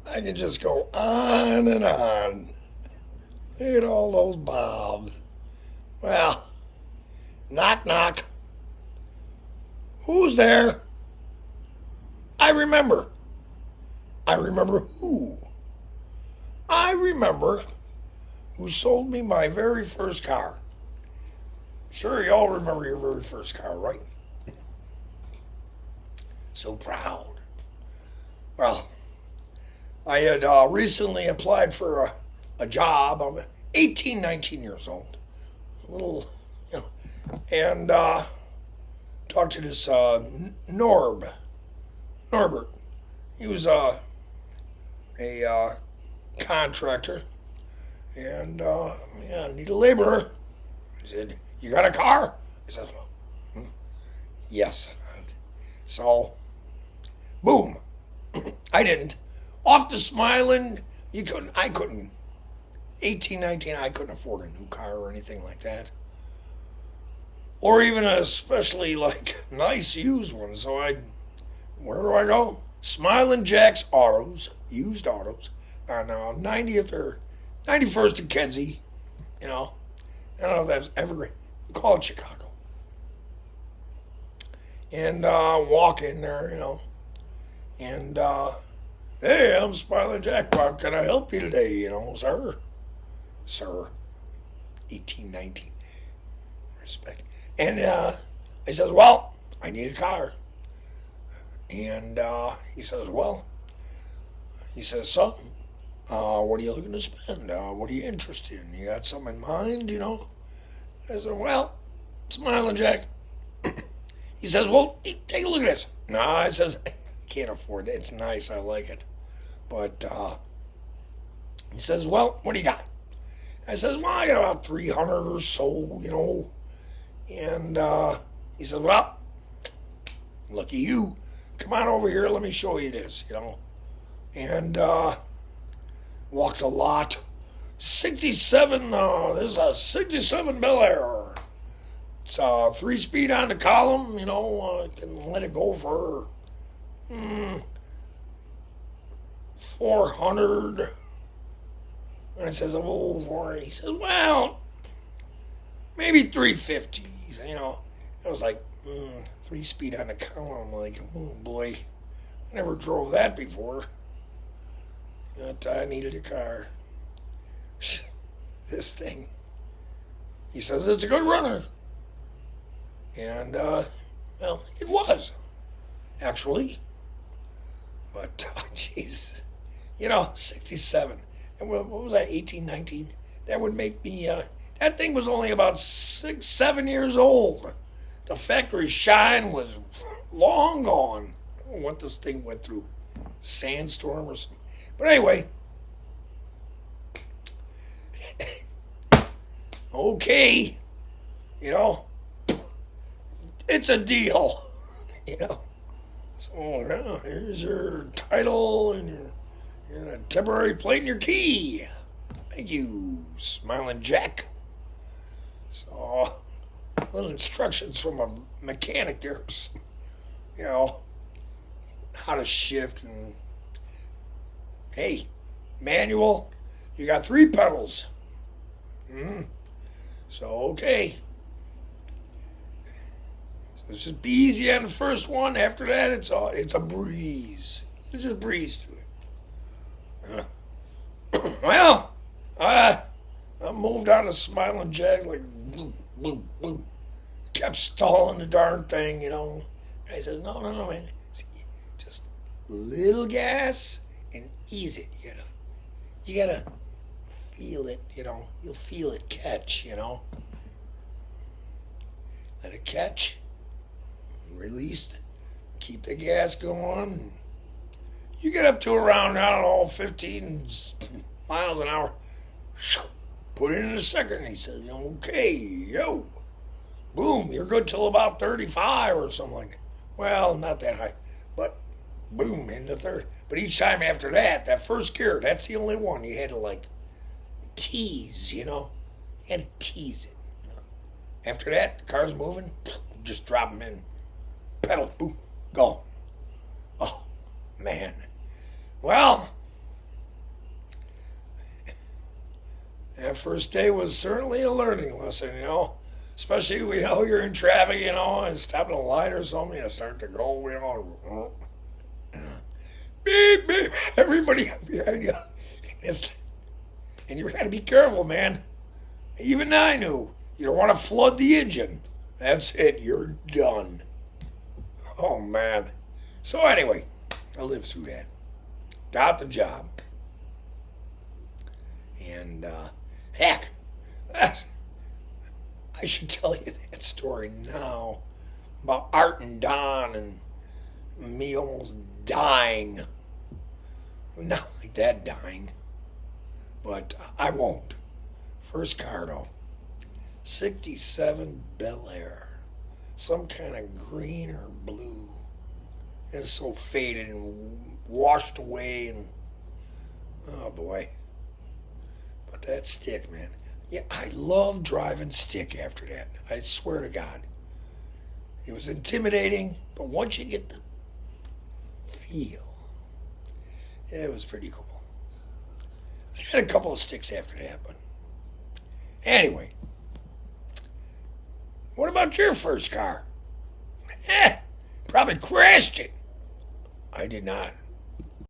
I can just go on and on. Look at all those bobs. Well, knock knock. Who's there? I remember. I remember who. I remember who sold me my very first car. Sure, you all remember your very first car, right? So proud. Well, I had recently applied for a job. I'm 18, 19 years old. A little, and talked to this Norbert. He was a contractor, and yeah, I need a laborer. He said, "You got a car?" I said, "Hmm, yes." So, boom. I didn't. Off to Smilin, I couldn't. 18, 19, I couldn't afford a new car or anything like that. Or even a especially like nice used one. So where do I go? Smilin Jack's Autos, used autos, on 90th or 91st and Kedzie, you know. I don't know if that's ever call it Chicago. And walk in there, and hey, I'm Smilin Jack. How can I help you today? Sir. Sir. 18, 19. Respect. And I says, well, I need a car. And he says, son, what are you looking to spend? What are you interested in? You got something in mind, I said, well, Smilin Jack. He says, well, take a look at this. No, I says, I can't afford it. It's nice. I like it. But he says, well, what do you got? I says, well, I got about 300 or so, And he said, well, lucky you. Come on over here. Let me show you this, And walked a lot. 67, this is a 67 Bel Air. It's 3-speed on the column, I can let it go for 400. And I says, oh, 400. He says, well, maybe 350. I was like, 3-speed on the column. I'm like, oh boy, I never drove that before. But I needed a car. This thing. He says, it's a good runner. And, well, it was, actually. But, jeez, 67. And what was that, 18, 19? That would make me, that thing was only about 6, 7 years old. The factory shine was long gone. I don't know what this thing went through. Sandstorm or something. But anyway. Okay. It's a deal. So now here's your title and your temporary plate and your key. Thank you, Smilin Jack. So, little instructions from a mechanic there. How to shift and hey, manual. You got 3 pedals. So okay. So just be easy on the first one. After that, it's a breeze. You just breeze through it. Well, I moved out of Smilin Jack like boom, boom, boom. Kept stalling the darn thing, And I said, no, man. Just little gas and ease it, You gotta feel it, You'll feel it catch, Let it catch. Release. Keep the gas going. You get up to around, 15 miles an hour. Put it in a second. He says, okay, yo. Boom, you're good till about 35 or something like that. Well, not that high, but boom, into third. But each time after that first gear, that's the only one you had to tease, You had to tease it. After that, the car's moving, just drop them in. Pedal, boom, go. Oh, man. Well, first day was certainly a learning lesson, Especially when you're in traffic, and stopping a light or something, you start to go, beep, beep, everybody up behind you. And you got to be careful, man. Even I knew. You don't want to flood the engine. That's it. You're done. Oh, man. So anyway, I lived through that. Got the job. And, heck, I should tell you that story now about Art and Don and me almost dying. Not like that dying, but I won't. First car, though. 67 Bel Air. Some kind of green or blue. It's so faded and washed away and... Oh, boy. But that stick, man. Yeah, I love driving stick after that. I swear to God. It was intimidating, but once you get the feel, it was pretty cool. I had a couple of sticks after that, but... Anyway. What about your first car? Probably crashed it. I did not.